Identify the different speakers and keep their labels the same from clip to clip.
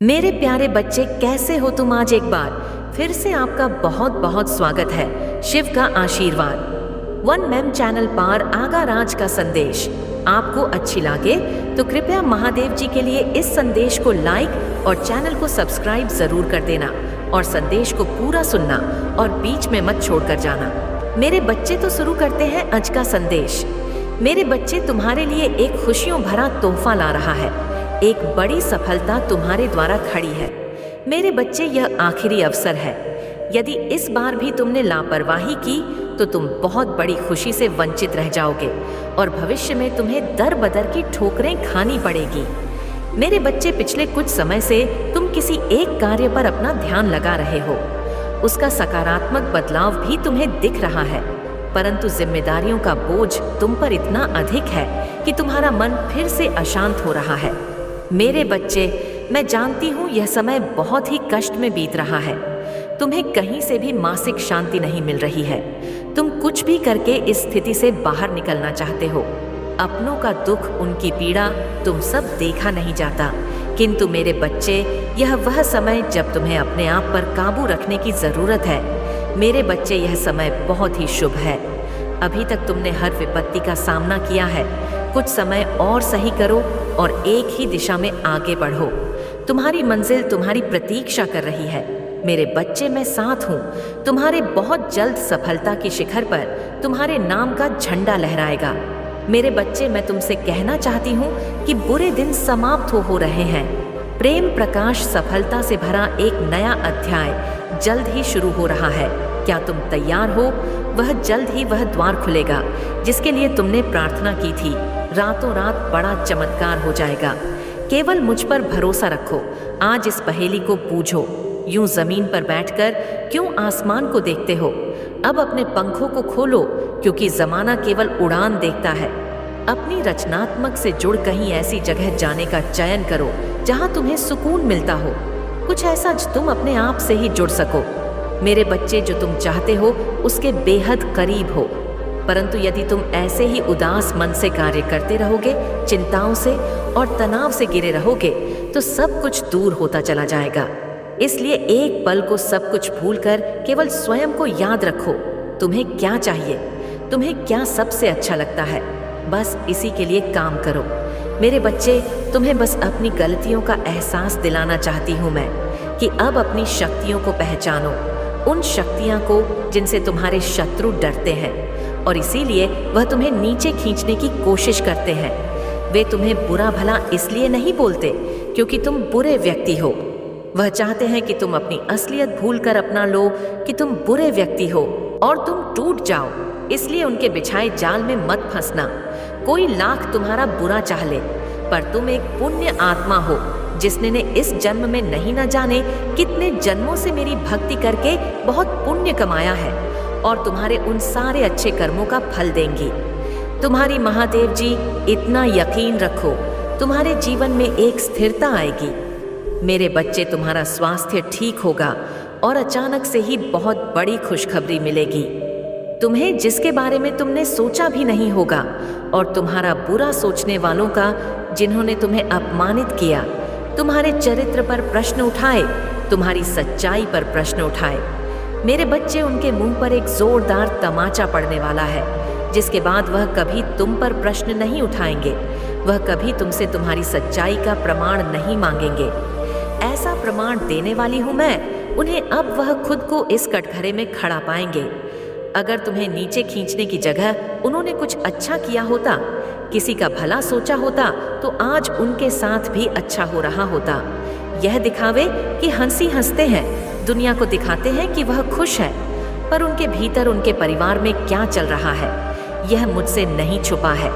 Speaker 1: मेरे प्यारे बच्चे, कैसे हो तुम? आज एक बार फिर से आपका बहुत बहुत स्वागत है। शिव का आशीर्वाद। वन मैम चैनल पर आगा राज का संदेश आपको अच्छी लगे तो कृपया महादेव जी के लिए इस संदेश को लाइक और चैनल को सब्सक्राइब जरूर कर देना और संदेश को पूरा सुनना और बीच में मत छोड़कर जाना। मेरे बच्चे, तो शुरू करते हैं आज का संदेश। मेरे बच्चे, तुम्हारे लिए एक खुशियों भरा तोहफा ला रहा है। एक बड़ी सफलता तुम्हारे द्वारा खड़ी है। मेरे बच्चे, यह आखिरी अवसर है। यदि इस बार भी तुमने लापरवाही की तो तुम बहुत बड़ी खुशी से वंचित रह जाओगे और भविष्य में तुम्हें दर बदर की ठोकरें खानी पड़ेगी। मेरे बच्चे, पिछले कुछ समय से तुम किसी एक कार्य पर अपना ध्यान लगा रहे हो। उसका सकारात्मक बदलाव भी तुम्हें दिख रहा है, परंतु जिम्मेदारियों का बोझ तुम पर इतना अधिक है कि तुम्हारा मन फिर से अशांत हो रहा है। मेरे बच्चे, मैं जानती हूँ यह समय बहुत ही कष्ट में बीत रहा है। तुम्हें कहीं से भी मानसिक शांति नहीं मिल रही है। तुम कुछ भी करके इस स्थिति से बाहर निकलना चाहते हो। अपनों का दुख, उनकी पीड़ा तुम सब देखा नहीं जाता, किंतु मेरे बच्चे, यह वह समय जब तुम्हें अपने आप पर काबू रखने की जरूरत है। मेरे बच्चे, यह समय बहुत ही शुभ है। अभी तक तुमने हर विपत्ति का सामना किया है। कुछ समय और सही करो और एक ही दिशा में आगे बढ़ो। तुम्हारी मंजिल तुम्हारी प्रतीक्षा कर रही है। मेरे बच्चे, मैं साथ हूँ। तुम्हारे बहुत जल्द सफलता की शिखर पर तुम्हारे नाम का झंडा लहराएगा। मेरे बच्चे, मैं तुमसे कहना चाहती हूँ कि बुरे दिन समाप्त हो रहे हैं। प्रेम प्रकाश सफलता से भरा एक नया अध्याय जल्द ही शुरू हो रहा है। क्या तुम तैयार हो? वह जल्द ही वह द्वार खुलेगा जिसके लिए तुमने प्रार्थना की थी। रातों रात बड़ा चमत्कार हो जाएगा। केवल मुझ पर भरोसा रखो। आज इस पहेली को बूझो। यूं जमीन पर बैठकर क्यों आसमान को देखते हो? अब अपने पंखों को खोलो, क्योंकि जमाना केवल उड़ान देखता है। अपनी रचनात्मक से जुड़ कहीं ऐसी जगह जाने का चयन करो जहां तुम्हें सुकून मिलता हो। कुछ ऐसा जो तुम अपने आप से ही जुड़ सको। मेरे बच्चे, जो तुम चाहते हो उसके बेहद करीब हो, परंतु यदि तुम ऐसे ही उदास मन से कार्य करते रहोगे, चिंताओं से और तनाव से घिरे रहोगे, तो सब कुछ दूर होता चला जाएगा। इसलिए एक पल को सब कुछ भूलकर केवल स्वयं को याद रखो। तुम्हें क्या चाहिए? तुम्हें क्या सबसे अच्छा लगता है? बस इसी के लिए काम करो। मेरे बच्चे, तुम्हें बस अपनी गलतियों का एहसास दिलाना चाहती हूँ मैं कि अब अपनी शक्तियों को पहचानो। उन शक्तियाँ को जिनसे तुम्हारे शत्रु डरते हैं और इसीलिए वह तुम्हें नीचे खींचने की कोशिश करते हैं। वे तुम्हें बुरा भला इसलिए नहीं बोलते क्योंकि तुम बुरे व्यक्ति हो। वह चाहते हैं कि तुम अपनी असलियत भूलकर अपना लो कि तुम बुरे व्यक्ति हो और तुम टूट जाओ। इसलिए उनके बिछाए जाल में मत फंसना। कोई लाख तुम्हारा बुरा चाह ले, पर तुम एक पुण्य आत्मा हो जिसने ने इस जन्म में नहीं न जाने कितने जन्मों से मेरी भक्ति करके बहुत पुण्य कमाया है और तुम्हारे उन सारे अच्छे कर्मों का फल देंगी। तुम्हारी महादेव जी, इतना यकीन रखो, तुम्हारे जीवन में एक स्थिरता आएगी। मेरे बच्चे, तुम्हारा स्वास्थ्य ठीक होगा और अचानक से ही बहुत बड़ी खुशखबरी मिलेगी। तुम्हें जिसके बारे में तुमने सोचा भी नहीं होगा और तुम्हारा बुरा सोचने वालों का, जिन्होंने तुम्हें अपमानित किया, तुम्हारे चरित्र पर प्रश्न उठाए, तुम्हारी सच्चाई पर प्रश्न उठाए, मेरे बच्चे, उनके मुंह पर एक जोरदार तमाचा पड़ने वाला है, जिसके बाद वह कभी तुम पर प्रश्न नहीं उठाएंगे। वह कभी तुमसे तुम्हारी सच्चाई का प्रमाण नहीं मांगेंगे। ऐसा प्रमाण देने वाली हूं मैं उन्हें। अब वह खुद को इस कटघरे में खड़ा पाएंगे। अगर तुम्हें नीचे खींचने की जगह उन्होंने कुछ अच्छा किया होता, किसी का भला सोचा होता, तो आज उनके साथ भी अच्छा हो रहा होता। यह दिखावे कि हंसी हंसते हैं, दुनिया को दिखाते हैं कि वह खुश है, पर उनके भीतर उनके परिवार में क्या चल रहा है यह मुझसे नहीं छुपा है।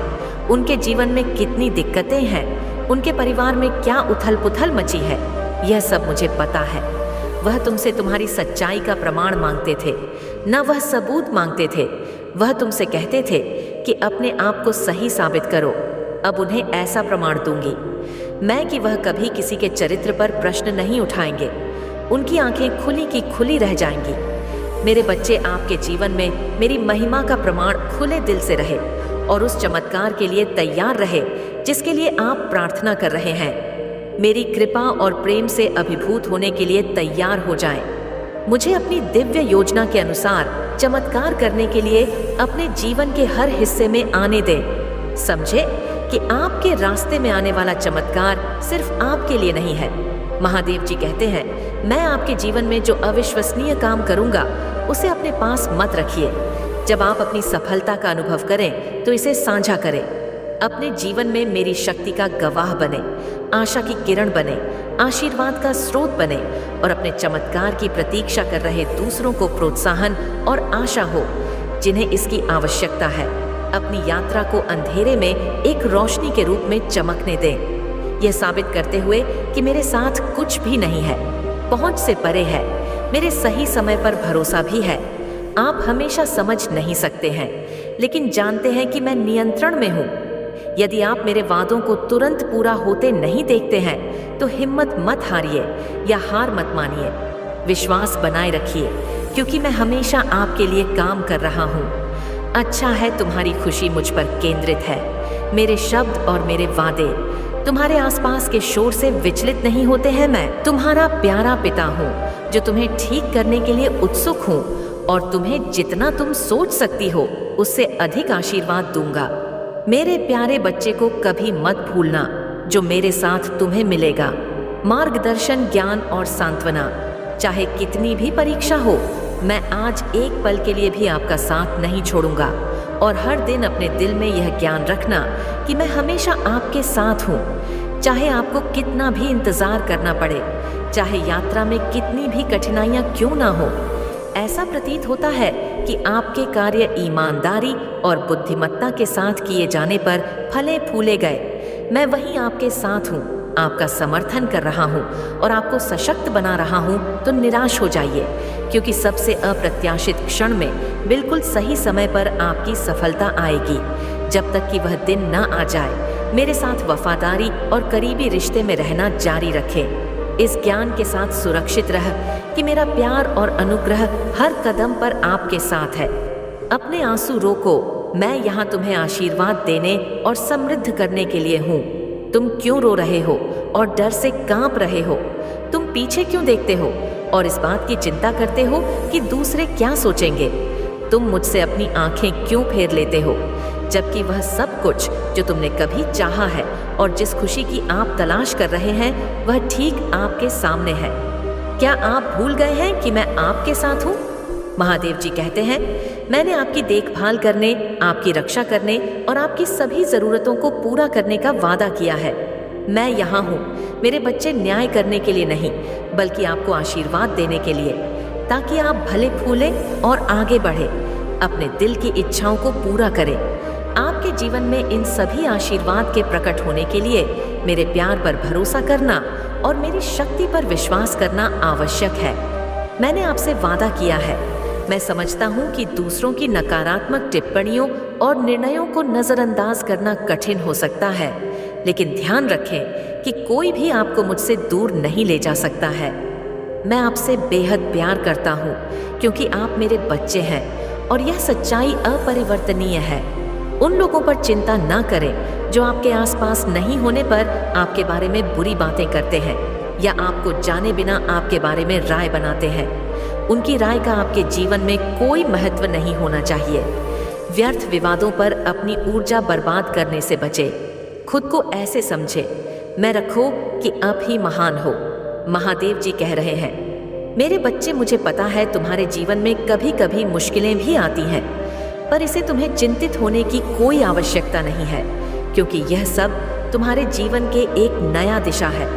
Speaker 1: उनके जीवन में कितनी दिक्कतें हैं, उनके परिवार में क्या उथल पुथल मची है, यह सब मुझे पता है। वह तुमसे तुम्हारी सच्चाई का प्रमाण मांगते थे, न वह सबूत मांगते थे। वह तुमसे कहते थे कि अपने आप को सही साबित करो। अब उन्हें ऐसा प्रमाण दूंगी मैं कि वह कभी किसी के चरित्र पर प्रश्न नहीं उठाएंगे। उनकी आंखें खुली की खुली रह जाएंगी। मेरे बच्चे, आपके जीवन में मेरी महिमा का प्रमाण खुले दिल से रहे और उस चमत्कार के लिए तैयार रहे जिसके लिए आप प्रार्थना कर रहे हैं। मेरी कृपा और प्रेम से अभिभूत होने के लिए तैयार हो जाएं। मुझे अपनी दिव्य योजना के अनुसार चमत्कार करने के लिए अपने जीवन के हर हिस्से में आने दें। समझे कि आपके रास्ते में आने वाला चमत्कार सिर्फ आपके लिए नहीं है। महादेव जी कहते हैं, मैं आपके जीवन में जो अविश्वसनीय काम करूंगा उसे अपने पास मत रखिए। जब आप अपनी सफलता का अनुभव करें तो इसे साझा करें। अपने जीवन में मेरी शक्ति का गवाह बने, आशा की किरण बने, आशीर्वाद का स्रोत बने और अपने चमत्कार की प्रतीक्षा कर रहे दूसरों को प्रोत्साहन और आशा हो जिन्हें इसकी आवश्यकता है। अपनी यात्रा को अंधेरे में एक रोशनी के रूप में चमकने दें, यह साबित करते हुए कि मेरे साथ कुछ भी नहीं है, पहुंच से परे है, मेरे सही समय पर भरोसा भी है। आप हमेशा समझ नहीं सकते हैं, लेकिन जानते हैं कि मैं नियंत्रण में हूँ। यदि आप मेरे वादों को तुरंत पूरा होते नहीं देखते हैं तो हिम्मत मत हारिए या हार मत मानिए। विश्वास बनाए रखिए, क्योंकि मैं हमेशा आपके लिए काम कर रहा हूँ। अच्छा है तुम्हारी खुशी मुझ पर केंद्रित है। मेरे शब्द और मेरे वादे तुम्हारे आसपास के शोर से विचलित नहीं होते हैं। मैं तुम्हारा प्यारा पिता हूँ जो तुम्हें ठीक करने के लिए उत्सुक हूँ और तुम्हें जितना तुम सोच सकती हो उससे अधिक आशीर्वाद दूंगा। मेरे प्यारे बच्चे को कभी मत भूलना जो मेरे साथ तुम्हें मिलेगा। मार्गदर्शन, ज्ञान और सांत्वना, चाहे कितनी भी परीक्षा हो, मैं आज एक पल के लिए भी आपका साथ नहीं छोड़ूंगा। और हर दिन अपने दिल में यह ज्ञान रखना कि मैं हमेशा आपके साथ हूँ। चाहे आपको कितना भी इंतजार करना पड़े, चाहे यात्रा में कितनी भी कठिनाइयाँ क्यों ना हो। ऐसा प्रतीत होता है कि आपके कार्य ईमानदारी और बुद्धिमत्ता के साथ किए जाने पर फले फूले गए। मैं वहीं आपके साथ हूँ, आपका समर्थन कर रहा हूँ और आपको सशक्त बना रहा हूँ। तो निराश हो जाइए, क्योंकि सबसे अप्रत्याशित क्षण में बिल्कुल सही समय पर आपकी सफलता आएगी। जब तक कि वह दिन न आ जाए, मेरे साथ वफादारी और करीबी रिश्ते में रहना जारी रखें। इस ज्ञान के साथ सुरक्षित रह कि मेरा प्यार और अनुग्रह हर कदम पर आपके साथ है। अपने आंसू रोको, मैं यहाँ तुम्हें आशीर्वाद देने और समृद्ध करने के लिए हूँ। तुम क्यों रो रहे हो और डर से कांप रहे हो? तुम पीछे क्यों देखते हो और इस बात की चिंता करते हो कि दूसरे क्या सोचेंगे? तुम मुझसे अपनी आंखें क्यों फेर लेते हो, जबकि वह सब कुछ जो तुमने कभी चाहा है और जिस खुशी की आप तलाश कर रहे हैं वह ठीक आपके सामने है। क्या आप भूल गए हैं कि मैं आपके साथ हूँ? महादेव जी कहते हैं, मैंने आपकी देखभाल करने, आपकी रक्षा करने और आपकी सभी ज़रूरतों को पूरा करने का वादा किया है। मैं यहाँ हूँ मेरे बच्चे, न्याय करने के लिए नहीं बल्कि आपको आशीर्वाद देने के लिए, ताकि आप भले फूलें और आगे बढ़े, अपने दिल की इच्छाओं को पूरा करें। आपके जीवन में इन सभी आशीर्वाद के प्रकट होने के लिए मेरे प्यार पर भरोसा करना और मेरी शक्ति पर विश्वास करना आवश्यक है। मैंने आपसे वादा किया है। मैं समझता हूँ कि दूसरों की नकारात्मक टिप्पणियों और निर्णयों को नज़रअंदाज करना कठिन हो सकता है, लेकिन ध्यान रखें कि कोई भी आपको मुझसे दूर नहीं ले जा सकता है। मैं आपसे बेहद प्यार करता हूँ क्योंकि आप मेरे बच्चे हैं और यह सच्चाई अपरिवर्तनीय है। उन लोगों पर चिंता ना करें जो आपके आसपास नहीं होने पर आपके बारे में बुरी बातें करते हैं या आपको जाने बिना आपके बारे में राय बनाते हैं। उनकी राय का आपके जीवन में कोई महत्व नहीं होना चाहिए। व्यर्थ विवादों पर अपनी ऊर्जा बर्बाद करने से बचें। खुद को ऐसे समझे, मैं रखो कि आप ही महान हो। महादेव जी कह रहे हैं, मेरे बच्चे, मुझे पता है तुम्हारे जीवन में कभी कभी मुश्किलें भी आती हैं, पर इसे तुम्हें चिंतित होने की कोई आवश्यकता नहीं है, क्योंकि यह सब तुम्हारे जीवन के एक नया दिशा है।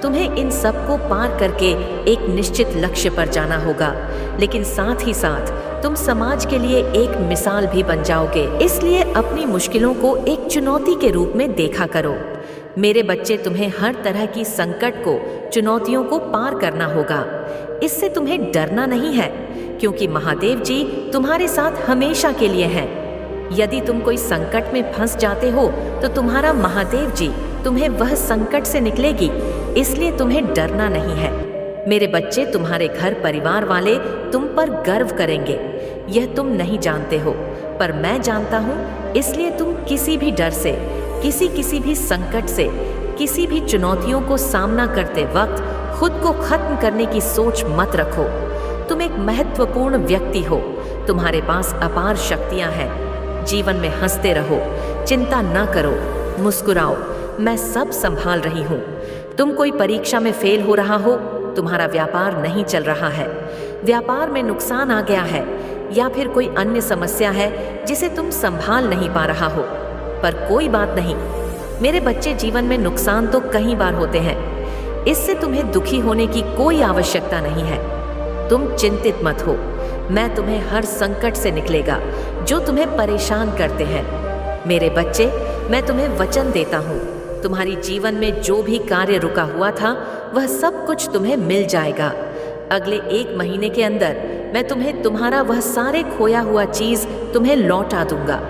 Speaker 1: तुम्हें इन सब को पार करके एक निश्चित लक्ष्य पर जाना होगा, लेकिन साथ ही साथ तुम समाज के लिए एक मिसाल भी बन जाओगे। इसलिए अपनी मुश्किलों को एक चुनौती के रूप में देखा करो। मेरे बच्चे, तुम्हें हर तरह की संकट को, चुनौतियों को पार करना होगा। इससे तुम्हें डरना नहीं है, क्योंकि महादेव जी तुम्हारे साथ हमेशा के लिए हैं। यदि तुम कोई संकट में फंस जाते हो तो तुम्हारा महादेव जी तुम्हें वह संकट से निकलेगी, इसलिए तुम्हें डरना नहीं है। मेरे बच्चे, तुम्हारे घर परिवार वाले तुम पर गर्व करेंगे। यह तुम नहीं जानते हो, पर मैं जानता हूँ, इसलिए तुम किसी भी डर से, किसी भी संकट से, किसी भी चुनौतियों को सामना करते वक्त खुद को खत्म करने की सोच मत रखो। तुम एक महत्वपूर्ण व्यक्ति हो, तुम्हारे पास अपार शक्तियां हैं। जीवन में हंसते रहो, चिंता न करो, मुस्कुराओ, मैं सब संभाल रही हूँ। तुम कोई परीक्षा में फेल हो रहा हो, तुम्हारा व्यापार नहीं चल रहा है, व्यापार में नुकसान आ गया है, या फिर कोई अन्य समस्या है जिसे तुम संभाल नहीं पा रहा हो, पर कोई बात नहीं मेरे बच्चे, जीवन में नुकसान तो कई बार होते हैं, इससे तुम्हें दुखी होने की कोई आवश्यकता नहीं है। तुम चिंतित मत हो, मैं तुम्हें हर संकट से निकलेगा जो तुम्हें परेशान करते हैं। मेरे बच्चे, मैं तुम्हें वचन देता हूँ, तुम्हारी जीवन में जो भी कार्य रुका हुआ था वह सब कुछ तुम्हें मिल जाएगा। अगले 1 महीने के अंदर मैं तुम्हें तुम्हारा वह सारे खोया हुआ चीज तुम्हें लौटा दूंगा।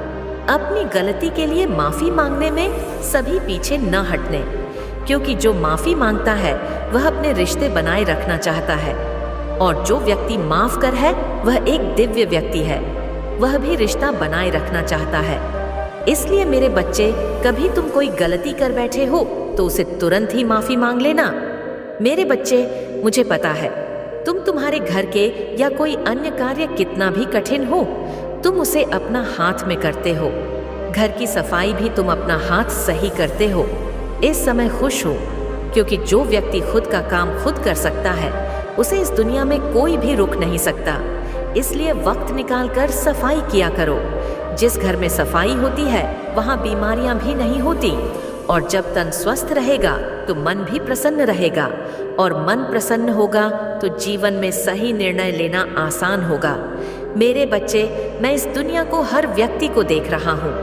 Speaker 1: अपनी गलती के लिए माफी मांगने में सभी पीछे न हटने, क्योंकि जो माफी मांगता है वह अपने रिश्ते बनाए रखना चाहता है, और जो व्यक्ति माफ कर है वह एक दिव्य व्यक्ति है, वह भी रिश्ता बनाए रखना चाहता है। इसलिए मेरे बच्चे, कभी तुम कोई गलती कर बैठे हो तो उसे तुरंत ही माफी मांग लेना। मेरे बच्चे, मुझे पता है तुम तुम्हारे घर के या कोई अन्य कार्य कितना भी कठिन हो, तुम उसे अपना हाथ में करते हो। घर की सफाई भी तुम अपना हाथ सही करते हो। इस समय खुश हो, क्योंकि जो व्यक्ति खुद का काम खुद कर सकता है उसे इस दुनिया में कोई भी रोक नहीं सकता। इसलिए वक्त निकालकर सफाई किया करो। जिस घर में सफाई होती है वहाँ बीमारियां भी नहीं होती, और जब तन स्वस्थ रहेगा तो मन भी प्रसन्न रहेगा, और मन प्रसन्न होगा तो जीवन में सही निर्णय लेना आसान होगा। मेरे बच्चे, मैं इस दुनिया को हर व्यक्ति को देख रहा हूँ।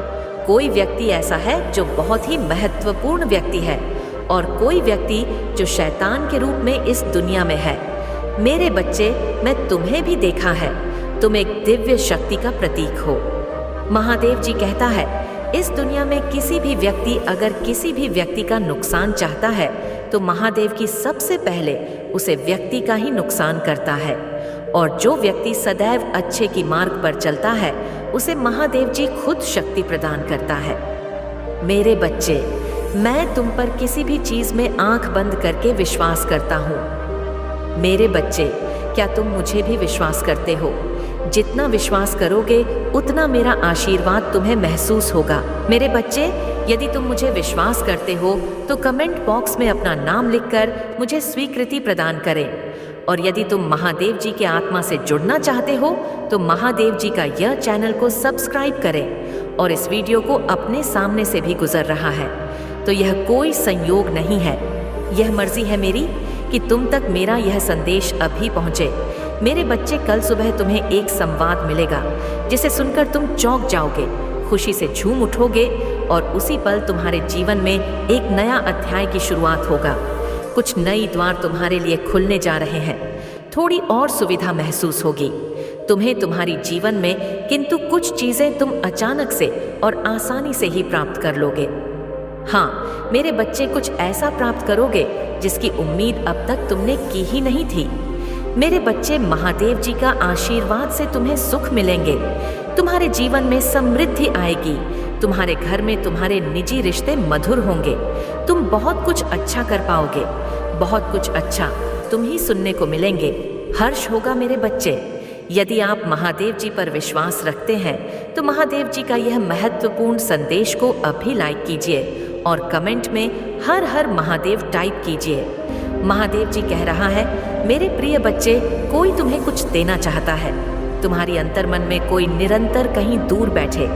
Speaker 1: कोई व्यक्ति ऐसा है जो बहुत ही महत्वपूर्ण व्यक्ति है, और कोई व्यक्ति जो शैतान के रूप में इस दुनिया में है। मेरे बच्चे, मैं तुम्हें भी देखा है, तुम एक दिव्य शक्ति का प्रतीक हो। महादेव जी कहता है, इस दुनिया में किसी भी व्यक्ति अगर किसी भी व्यक्ति का नुकसान चाहता है तो महादेव की सबसे पहले उसे व्यक्ति का ही नुकसान करता है, और जो व्यक्ति सदैव अच्छे की मार्ग पर चलता है उसे महादेव जी खुद शक्ति प्रदान करता है। मेरे बच्चे, मैं तुम पर किसी भी चीज में आंख बंद करके विश्वास करता हूँ। मेरे बच्चे, क्या तुम मुझे भी विश्वास करते हो? जितना विश्वास करोगे उतना मेरा आशीर्वाद तुम्हें महसूस होगा। मेरे बच्चे, यदि तुम मुझे विश्वास करते हो तो कमेंट बॉक्स में अपना नाम लिखकर मुझे स्वीकृति प्रदान करें, और यदि तुम महादेव जी के आत्मा से जुड़ना चाहते हो तो महादेव जी का यह चैनल को सब्सक्राइब करें, और इस वीडियो को अपने सामने से भी गुजर रहा है तो यह कोई संयोग नहीं है, यह मर्जी है मेरी कि तुम तक मेरा यह संदेश अभी पहुँचे। मेरे बच्चे, कल सुबह तुम्हें एक संवाद मिलेगा जिसे सुनकर तुम चौंक जाओगे, खुशी से झूम उठोगे, और उसी पल तुम्हारे जीवन में एक नया अध्याय की शुरुआत होगा। कुछ नई द्वार तुम्हारे लिए खुलने जा रहे हैं, थोड़ी और सुविधा महसूस होगी तुम्हें तुम्हारी जीवन में, किंतु कुछ चीजें तुम अचानक से और आसानी से ही प्राप्त कर लोगे। हाँ मेरे बच्चे, कुछ ऐसा प्राप्त करोगे जिसकी उम्मीद अब तक तुमने की ही नहीं थी। मेरे बच्चे, महादेव जी का आशीर्वाद से तुम्हें सुख मिलेंगे, तुम्हारे जीवन में समृद्धि आएगी, तुम्हारे घर में तुम्हारे निजी रिश्ते मधुर होंगे, तुम बहुत कुछ अच्छा कर पाओगे, बहुत कुछ अच्छा तुम ही सुनने को मिलेंगे। हर्ष होगा मेरे बच्चे। यदि आप महादेव जी पर विश्वास रखते हैं तो महादेव जी का यह महत्वपूर्ण संदेश को अभी लाइक कीजिए और कमेंट में हर हर महादेव टाइप कीजिए। महादेव जी कह रहा है, मेरे प्रिय बच्चे, कोई तुम्हें कुछ देना चाहता है। तुम्हारी अंतर्मन में कोई निरंतर कहीं दूर बैठे।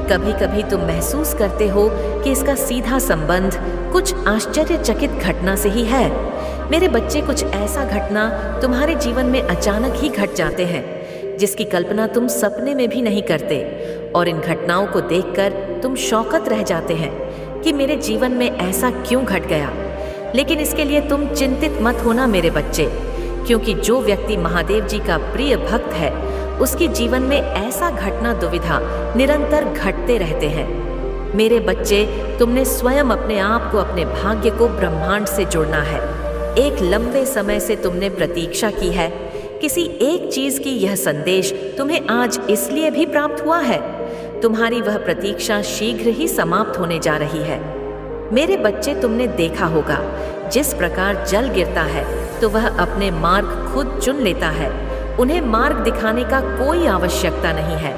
Speaker 1: कभी कभी तुम महसूस करते हो कि इसका सीधा संबंध कुछ आश्चर्यचकित घटना से ही है। मेरे बच्चे, कुछ ऐसा घटना तुम्हारे जीवन में अचानक ही घट जाते हैं जिसकी कल्पना तुम सपने में भी नहीं करते, और इन घटनाओं को देखकर तुम शौकत रह जाते हैं कि मेरे जीवन में ऐसा क्यों घट गया। लेकिन इसके लिए तुम चिंतित मत होना मेरे बच्चे, क्योंकि जो व्यक्ति महादेव जी का प्रिय भक्त है उसके जीवन में ऐसा घटना दुविधा निरंतर घटते रहते हैं। मेरे बच्चे, तुमने स्वयं अपने आप को, अपने भाग्य को ब्रह्मांड से जोड़ना है। एक लंबे समय से तुमने प्रतीक्षा की है किसी एक चीज की। यह संदेश तुम्हें आज इसलिए भी प्राप्त हुआ है। तुम्हारी वह प्रतीक्षा शीघ्र ही समाप्त होने जा रही है। मेरे बच्चे, तुमने देखा होगा जिस प्रकार जल गिरता है तो वह अपने मार्ग खुद चुन लेता है, उन्हें मार्ग दिखाने का कोई आवश्यकता नहीं है।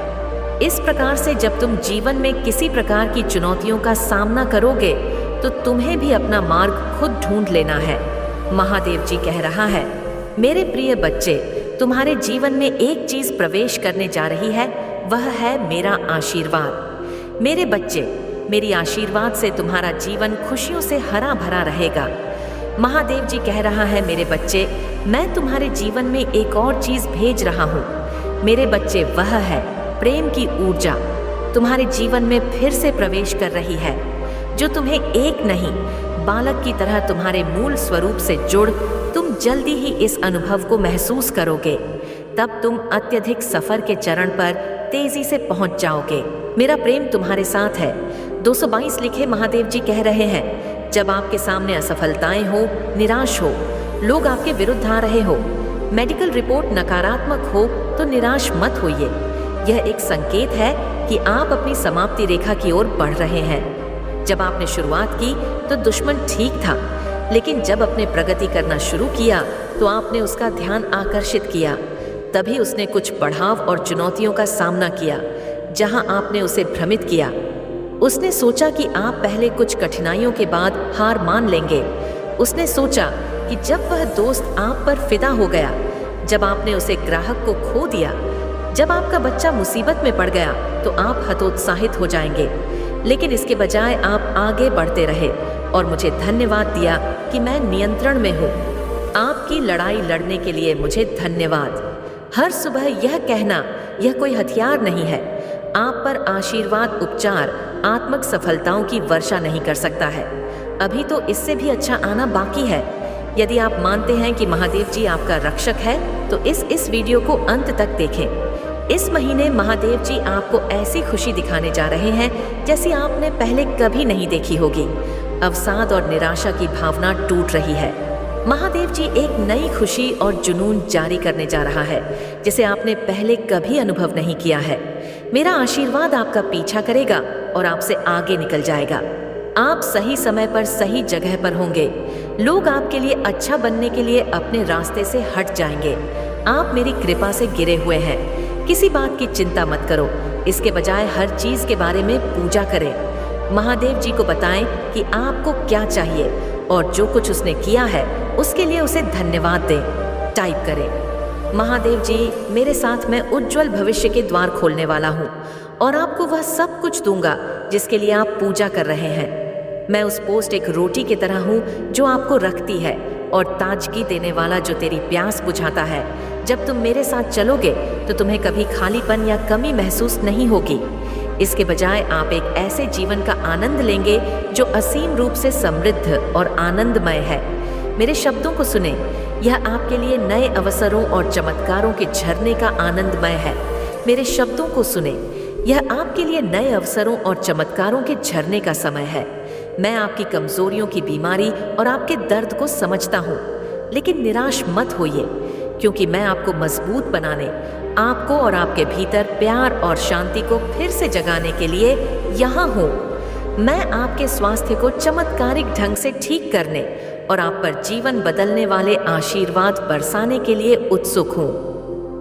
Speaker 1: इस प्रकार से जब तुम जीवन में किसी प्रकार की चुनौतियों का सामना करोगे तो तुम्हें भी अपना मार्ग खुद ढूंढ लेना है। महादेव जी कह रहा है, मेरे प्रिय बच्चे, तुम्हारे जीवन में एक चीज प्रवेश करने जा रही है, वह है मेरा आशीर्वाद। मेरे बच्चे, मेरी आशीर्वाद से तुम्हारा जीवन खुशियों से हरा भरा रहेगा। महादेव जी कह रहा है, मेरे बच्चे, मैं तुम्हारे जीवन में एक और चीज भेज रहा हूँ। मेरे बच्चे, वह है प्रेम की ऊर्जा तुम्हारे जीवन में फिर से प्रवेश कर रही है, जो तुम्हें एक नहीं बालक की तरह तुम्हारे मूल स्वरूप से जुड़ तुम जल्दी ही इस अनुभव को महसूस करोगे। तब तुम अत्यधिक सफर के चरण पर तेजी से पहुंच जाओगे। मेरा प्रेम तुम्हारे साथ है। 222 लिखे महादेव जी कह रहे हैं, जब आपके सामने असफलताएं हो, निराश हो, लोग आपके विरुद्ध आ रहे हो, मेडिकल रिपोर्ट नकारात्मक हो, तो निराश मत होइए। यह एक संकेत है कि आप अपनी समाप्ति रेखा की ओर बढ़ रहे हैं। जब आपने शुरुआत की तो दुश्मन ठीक था, लेकिन जब आपने प्रगति करना शुरू किया तो आपने उसका ध्यान आकर्षित किया। तभी उसने कुछ पड़ाव और चुनौतियों का सामना किया, जहां आपने उसे भ्रमित किया। उसने सोचा कि आप पहले कुछ कठिनाइयों के बाद हार मान लेंगे। उसने सोचा कि जब वह दोस्त आप पर फिदा हो गया, जब आपने उसे ग्राहक को खो दिया, जब आपका बच्चा मुसीबत में पड़ गया, तो आप हतोत्साहित हो जाएंगे। लेकिन इसके बजाय आप आगे बढ़ते रहे और मुझे धन्यवाद दिया कि मैं नियंत्रण में हूँ। आपकी लड़ाई लड़ने के लिए मुझे धन्यवाद। हर सुबह यह कहना, यह कोई हथियार नहीं है। आप पर आशीर्वाद उपचार आत्मक सफलताओं की वर्षा नहीं कर सकता है। अभी तो इससे भी अच्छा आना बाकी है। यदि आप मानते हैं कि महादेव जी आपका रक्षक है, तो इस वीडियो को अंत तक देखें। इस महीने महादेव जी आपको ऐसी खुशी दिखाने जा रहे हैं जैसी आपने पहले कभी नहीं देखी होगी। अवसाद और निराशा की भावना टूट रही है। महादेव जी एक नई खुशी और जुनून जारी करने जा रहा है, जिसे आपने पहले कभी अनुभव नहीं किया है। मेरा आशीर्वाद आपका पीछा करेगा और आपसे आगे निकल जाएगा। आप सही समय पर सही जगह पर होंगे। लोग आपके लिए अच्छा बनने के लिए अपने रास्ते से हट जाएंगे। आप मेरी कृपा से गिरे हुए हैं। किसी बात की चिंता मत करो, इसके बजाय हर चीज के बारे में पूजा करें। महादेव जी को बताएं कि आपको क्या चाहिए और जो कुछ उसने किया है उसके लिए उसे धन्यवाद दें। टाइप करें, महादेव जी, मेरे साथ मैं उज्जवल भविष्य के द्वार खोलने वाला हूँ और आपको वह सब कुछ दूंगा जिसके लिए आप पूजा कर रहे हैं। मैं उस पोस्ट एक रोटी की तरह हूँ जो आपको रखती है और ताजगी देने वाला जो तेरी प्यास बुझाता है। जब तुम मेरे साथ चलोगे तो तुम्हें कभी खालीपन या कमी महसूस नहीं होगी। इसके बजाय आप एक ऐसे जीवन का आनंद लेंगे जो असीम रूप से समृद्ध और आनंदमय है। मेरे शब्दों को सुने, यह आपके लिए नए अवसरों और चमत्कारों के झरने का आनंदमय है। मेरे शब्दों को सुने, यह आपके लिए नए अवसरों और चमत्कारों के झरने का समय है। मैं आपकी कमजोरियों की बीमारी और आपके दर्द को समझता हूँ, लेकिन निराश मत होइए, क्योंकि मैं आपको मजबूत बनाने, आपको और आपके भीतर प्यार और शांति को फिर से जगाने के लिए यहाँ हूँ। मैं आपके स्वास्थ्य को चमत्कारिक ढंग से ठीक करने और आप पर जीवन बदलने वाले आशीर्वाद बरसाने के लिए उत्सुक हूँ।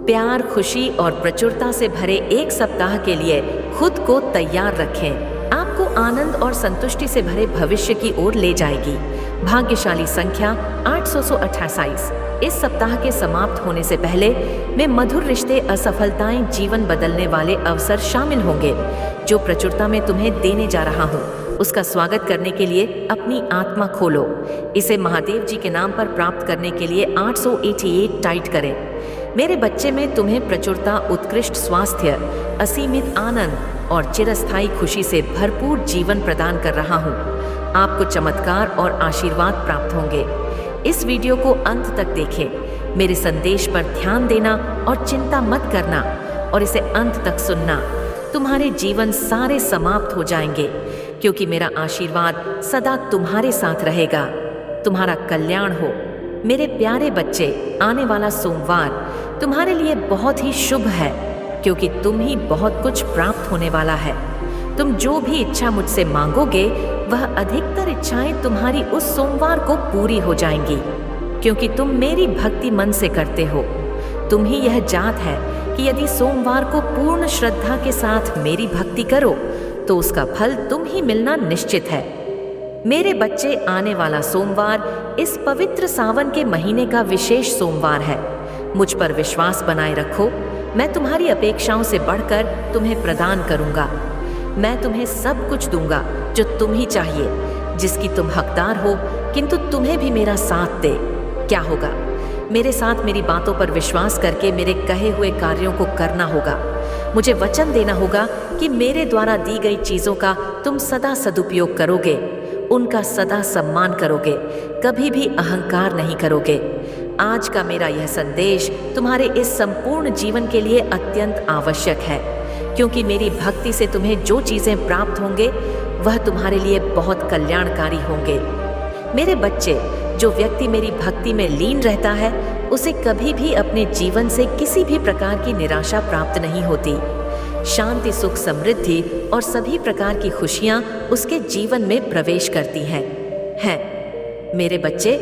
Speaker 1: प्यार, खुशी और प्रचुरता से भरे एक सप्ताह के लिए खुद को तैयार रखें। आपको आनंद और संतुष्टि से भरे भविष्य की ओर ले जाएगी। भाग्यशाली संख्या 828। इस सप्ताह के समाप्त होने से पहले में मधुर रिश्ते, असफलताएं, जीवन बदलने वाले अवसर शामिल होंगे। जो प्रचुरता में तुम्हें देने जा रहा हूँ, उसका स्वागत करने के लिए अपनी आत्मा खोलो। इसे महादेव जी के नाम पर प्राप्त करने के लिए 888 टाइप करें। मेरे बच्चे, में तुम्हें प्रचुरता, उत्कृष्ट स्वास्थ्य, असीमित आनंद और चिरस्थायी खुशी से भरपूर जीवन प्रदान कर रहा हूँ। आपको चमत्कार और आशीर्वाद प्राप्त होंगे। इस वीडियो को अंत तक देखें। मेरे संदेश पर ध्यान देना और चिंता मत करना और इसे अंत तक सुनना। तुम्हारे जीवन सारे समाप्त हो जाएंगे, क्योंकि मेरा आशीर्वाद सदा तुम्हारे साथ रहेगा। तुम्हारा कल्याण हो। मेरे प्यारे बच्चे, आने वाला सोमवार तुम्हारे लिए बहुत ही शुभ है, क्योंकि तुम ही बहुत कुछ प्राप्त होने वाला है। तुम जो भी इच्छा मुझसे मांगोगे वह अधिकतर इच्छाएं तुम्हारी उस सोमवार को पूरी हो जाएंगी, क्योंकि तुम मेरी भक्ति मन से करते हो। तुम ही यह जात है कि यदि सोमवार को पूर्ण श्रद्धा के साथ मेरी भक्ति करो तो उसका फल तुम ही मिलना निश्चित है। मेरे बच्चे, आने वाला सोमवार इस पवित्र सावन के महीने का विशेष सोमवार है। मुझ पर विश्वास बनाए रखो, मैं तुम्हारी अपेक्षाओं से बढ़कर तुम्हें प्रदान करूंगा। मैं तुम्हें सब कुछ दूंगा जो तुम ही चाहिए, जिसकी तुम हकदार हो, किंतु तुम्हें भी मेरा साथ दे। क्या होगा? मेरे साथ मेरी बातों पर विश्वास करके मेरे कहे हुए कार्यों को करना होगा। मुझे वचन देना होगा कि मेरे द्वारा दी गई चीज़ों का तुम सदा सदुपयोग करोगे, उनका सदा सम्मान करोगे, कभी भी अहंकार नहीं करोगे। आज का मेरा यह संदेश तुम्हारे इस संपूर्ण जीवन के लिए अत्यंत आवश्यक है, क्योंकि मेरी भक्ति से तुम्हें जो चीज़ें प्राप्त होंगे वह तुम्हारे लिए बहुत कल्याणकारी होंगे। मेरे बच्चे, जो व्यक्ति मेरी भक्ति में लीन रहता है उसे कभी भी अपने जीवन से किसी भी प्रकार की निराशा प्राप्त नहीं होती। शांति, सुख, समृद्धि और सभी प्रकार की खुशियां उसके जीवन में प्रवेश करती हैं। मेरे बच्चे,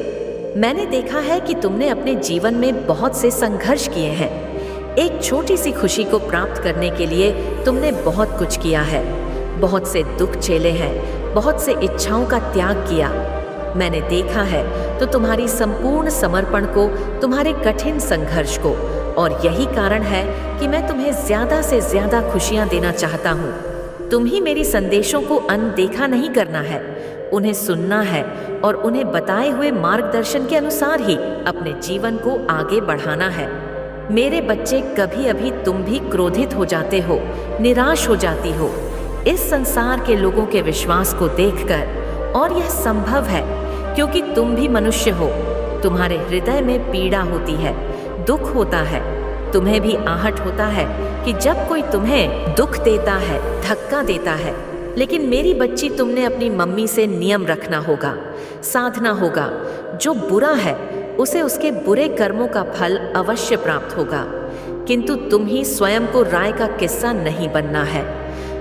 Speaker 1: मैंने देखा है कि तुमने अपने जीवन में बहुत से संघर्ष किए हैं। एक छोटी सी खुशी को प्राप्त करने के लिए तुमने बहुत कुछ किया है, बहुत से दुख झेले हैं, बहुत से इच्छाओं का त्याग किया। मैंने देखा है तो तुम्हारी संपूर्ण समर्पण को, तुम्हारे कठिन संघर्ष को, और यही कारण है कि मैं तुम्हें ज्यादा से ज्यादा खुशियां देना चाहता हूँ। तुम ही मेरी संदेशों को अनदेखा नहीं करना है, उन्हें सुनना है और उन्हें बताए हुए मार्गदर्शन के अनुसार ही अपने जीवन को आगे बढ़ाना है। मेरे बच्चे, कभी अभी तुम भी क्रोधित हो जाते हो, निराश हो जाती हो इस संसार के लोगों के विश्वास को देखकर, और यह संभव है क्योंकि तुम भी मनुष्य हो। तुम्हारे हृदय में पीड़ा होती है, दुख होता है। तुम्हें भी आहट होता है कि जब कोई तुम्हें दुख देता है, धक्का देता है। लेकिन मेरी बच्ची, तुमने अपनी मम्मी से नियम रखना होगा, साधना होगा। जो बुरा है उसे उसके बुरे कर्मों का फल अवश्य प्राप्त होगा, किंतु तुम ही स्वयं को राय का किस्सा नहीं बनना है।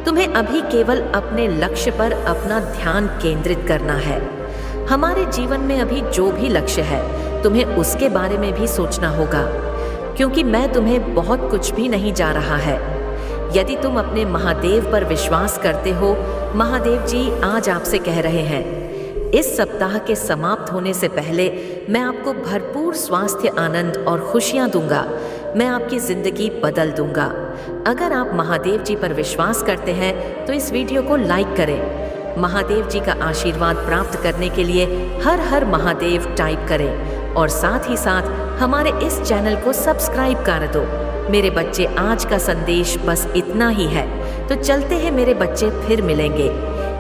Speaker 1: तुम्हें अभी केवल अपने लक्ष्य पर अपना ध्यान केंद्रित करना है। हमारे जीवन में अभी जो भी लक्ष्य है तुम्हें उसके बारे में भी सोचना होगा, क्योंकि मैं तुम्हें बहुत कुछ भी नहीं जा रहा है। यदि तुम अपने महादेव पर विश्वास करते हो, महादेव जी आज आपसे कह रहे हैं, इस सप्ताह के समाप्त होने से पहले मैं आपको भरपूर स्वास्थ्य, आनंद और खुशियां दूंगा। मैं आपकी जिंदगी बदल दूंगा। अगर आप महादेव जी पर विश्वास करते हैं तो इस वीडियो को लाइक करें। महादेव जी का आशीर्वाद प्राप्त करने के लिए हर हर महादेव टाइप करें और साथ ही साथ हमारे इस चैनल को सब्सक्राइब कर दो। मेरे बच्चे, आज का संदेश बस इतना ही है, तो चलते हैं मेरे बच्चे, फिर मिलेंगे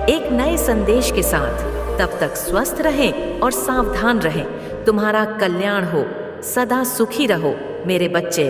Speaker 1: एक नए संदेश के साथ। तब तक स्वस्थ रहें और सावधान रहें। तुम्हारा कल्याण हो, सदा सुखी रहो मेरे बच्चे।